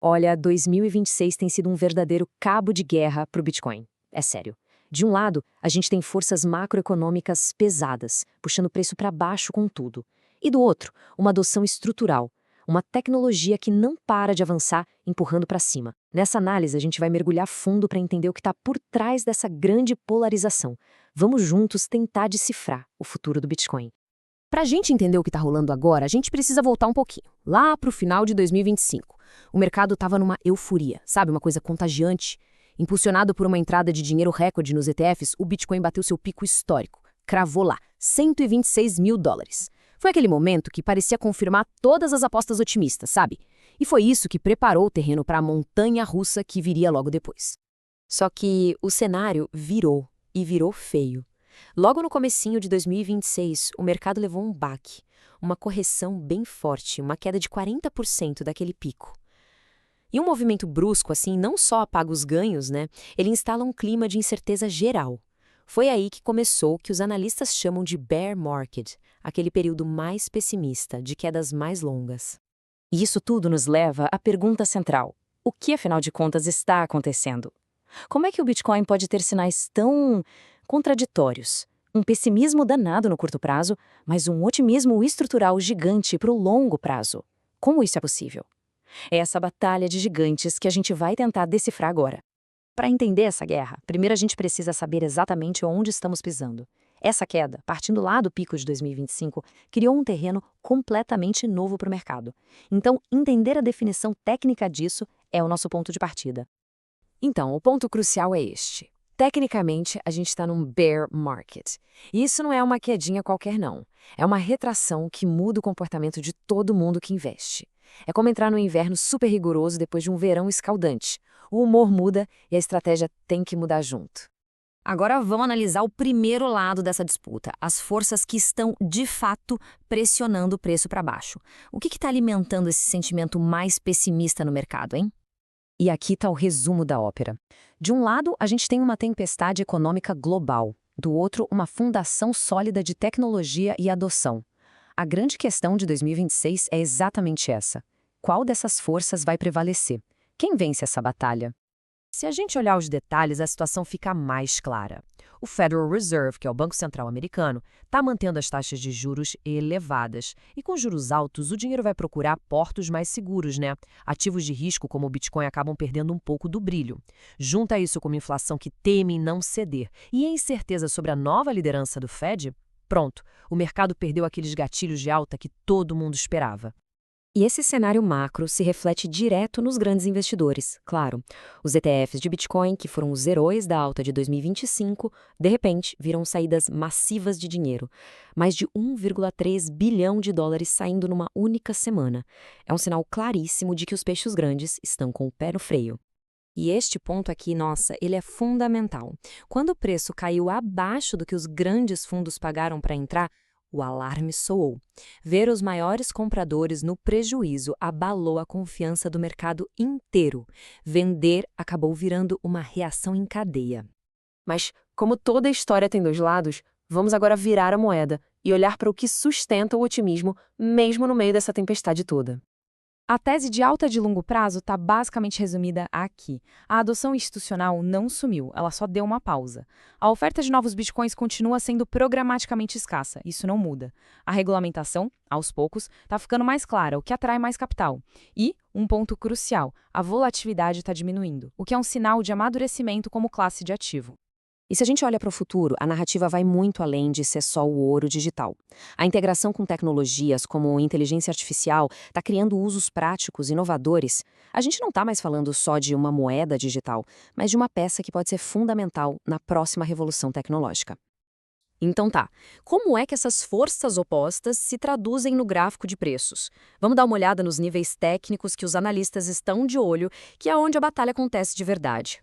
Olha, 2026 tem sido um verdadeiro cabo de guerra para o Bitcoin. É sério. De um lado, a gente tem forças macroeconômicas pesadas, puxando o preço para baixo com tudo. E do outro, uma adoção estrutural, uma tecnologia que não para de avançar, empurrando para cima. Nessa análise, a gente vai mergulhar fundo para entender o que está por trás dessa grande polarização. Vamos juntos tentar decifrar o futuro do Bitcoin. Para a gente entender o que está rolando agora, a gente precisa voltar um pouquinho, lá para o final de 2025. O mercado estava numa euforia, sabe, uma coisa contagiante. Impulsionado por uma entrada de dinheiro recorde nos ETFs, o Bitcoin bateu seu pico histórico. Cravou lá, 126 mil dólares. Foi aquele momento que parecia confirmar todas as apostas otimistas, sabe? E foi isso que preparou o terreno para a montanha russa que viria logo depois. Só que o cenário virou, e virou feio. Logo no comecinho de 2026, o mercado levou um baque, uma correção bem forte, uma queda de 40% daquele pico. E um movimento brusco assim não só apaga os ganhos, né? Ele instala um clima de incerteza geral. Foi aí que começou o que os analistas chamam de bear market, aquele período mais pessimista, de quedas mais longas. E isso tudo nos leva à pergunta central: o que, afinal de contas, está acontecendo? Como é que o Bitcoin pode ter sinais tão contraditórios? Um pessimismo danado no curto prazo, mas um otimismo estrutural gigante para o longo prazo. Como isso é possível? É essa batalha de gigantes que a gente vai tentar decifrar agora. Para entender essa guerra, primeiro a gente precisa saber exatamente onde estamos pisando. Essa queda, partindo lá do pico de 2025, criou um terreno completamente novo para o mercado. Então, entender a definição técnica disso é o nosso ponto de partida. Então, o ponto crucial é este. Tecnicamente, a gente está num bear market. E isso não é uma quedinha qualquer, não. É uma retração que muda o comportamento de todo mundo que investe. É como entrar no inverno super rigoroso depois de um verão escaldante. O humor muda e a estratégia tem que mudar junto. Agora vamos analisar o primeiro lado dessa disputa, as forças que estão, de fato, pressionando o preço para baixo. O que está alimentando esse sentimento mais pessimista no mercado, hein? E aqui está o resumo da ópera. De um lado, a gente tem uma tempestade econômica global. Do outro, uma fundação sólida de tecnologia e adoção. A grande questão de 2026 é exatamente essa. Qual dessas forças vai prevalecer? Quem vence essa batalha? Se a gente olhar os detalhes, a situação fica mais clara. O Federal Reserve, que é o Banco Central americano, está mantendo as taxas de juros elevadas. E com juros altos, o dinheiro vai procurar portos mais seguros, né? Ativos de risco, como o Bitcoin, acabam perdendo um pouco do brilho. Junta isso com uma inflação que teme em não ceder e a incerteza sobre a nova liderança do Fed, pronto, o mercado perdeu aqueles gatilhos de alta que todo mundo esperava. E esse cenário macro se reflete direto nos grandes investidores, claro. Os ETFs de Bitcoin, que foram os heróis da alta de 2025, de repente viram saídas massivas de dinheiro. Mais de 1,3 bilhão de dólares saindo numa única semana. É um sinal claríssimo de que os peixes grandes estão com o pé no freio. E este ponto aqui, nossa, ele é fundamental. Quando o preço caiu abaixo do que os grandes fundos pagaram para entrar, o alarme soou. Ver os maiores compradores no prejuízo abalou a confiança do mercado inteiro. Vender acabou virando uma reação em cadeia. Mas, como toda história tem dois lados, vamos agora virar a moeda e olhar para o que sustenta o otimismo, mesmo no meio dessa tempestade toda. A tese de alta de longo prazo está basicamente resumida aqui. A adoção institucional não sumiu, ela só deu uma pausa. A oferta de novos bitcoins continua sendo programaticamente escassa, isso não muda. A regulamentação, aos poucos, está ficando mais clara, o que atrai mais capital. E, um ponto crucial, a volatilidade está diminuindo, o que é um sinal de amadurecimento como classe de ativo. E se a gente olha para o futuro, a narrativa vai muito além de ser só o ouro digital. A integração com tecnologias como inteligência artificial está criando usos práticos, inovadores. A gente não está mais falando só de uma moeda digital, mas de uma peça que pode ser fundamental na próxima revolução tecnológica. Então tá, como é que essas forças opostas se traduzem no gráfico de preços? Vamos dar uma olhada nos níveis técnicos que os analistas estão de olho, que é onde a batalha acontece de verdade.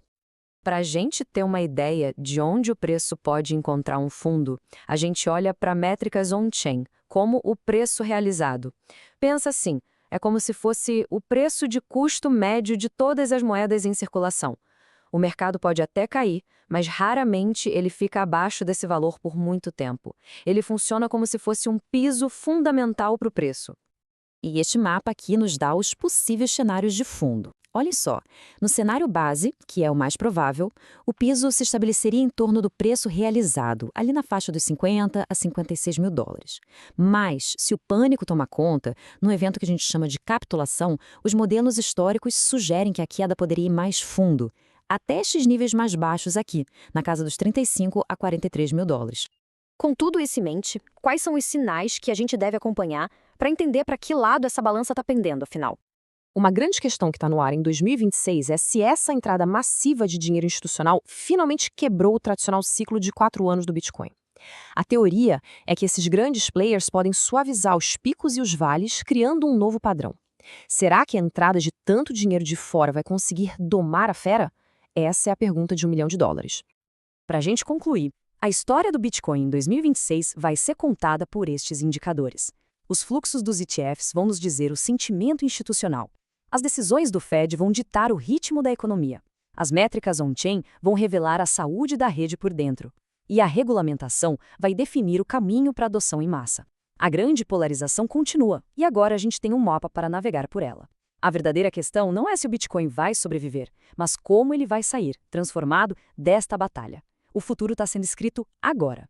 Para a gente ter uma ideia de onde o preço pode encontrar um fundo, a gente olha para métricas on-chain, como o preço realizado. Pensa assim, é como se fosse o preço de custo médio de todas as moedas em circulação. O mercado pode até cair, mas raramente ele fica abaixo desse valor por muito tempo. Ele funciona como se fosse um piso fundamental para o preço. E este mapa aqui nos dá os possíveis cenários de fundo. Olhem só, no cenário base, que é o mais provável, o piso se estabeleceria em torno do preço realizado, ali na faixa dos 50 a 56 mil dólares. Mas, se o pânico tomar conta, num evento que a gente chama de capitulação, os modelos históricos sugerem que a queda poderia ir mais fundo, até estes níveis mais baixos aqui, na casa dos 35 a 43 mil dólares. Com tudo isso em mente, quais são os sinais que a gente deve acompanhar para entender para que lado essa balança está pendendo, afinal? Uma grande questão que está no ar em 2026 é se essa entrada massiva de dinheiro institucional finalmente quebrou o tradicional ciclo de 4 anos do Bitcoin. A teoria é que esses grandes players podem suavizar os picos e os vales, criando um novo padrão. Será que a entrada de tanto dinheiro de fora vai conseguir domar a fera? Essa é a pergunta de $1 milhão. Para a gente concluir, a história do Bitcoin em 2026 vai ser contada por estes indicadores. Os fluxos dos ETFs vão nos dizer o sentimento institucional. As decisões do Fed vão ditar o ritmo da economia. As métricas on-chain vão revelar a saúde da rede por dentro. E a regulamentação vai definir o caminho para a adoção em massa. A grande polarização continua, e agora a gente tem um mapa para navegar por ela. A verdadeira questão não é se o Bitcoin vai sobreviver, mas como ele vai sair, transformado, desta batalha. O futuro está sendo escrito agora.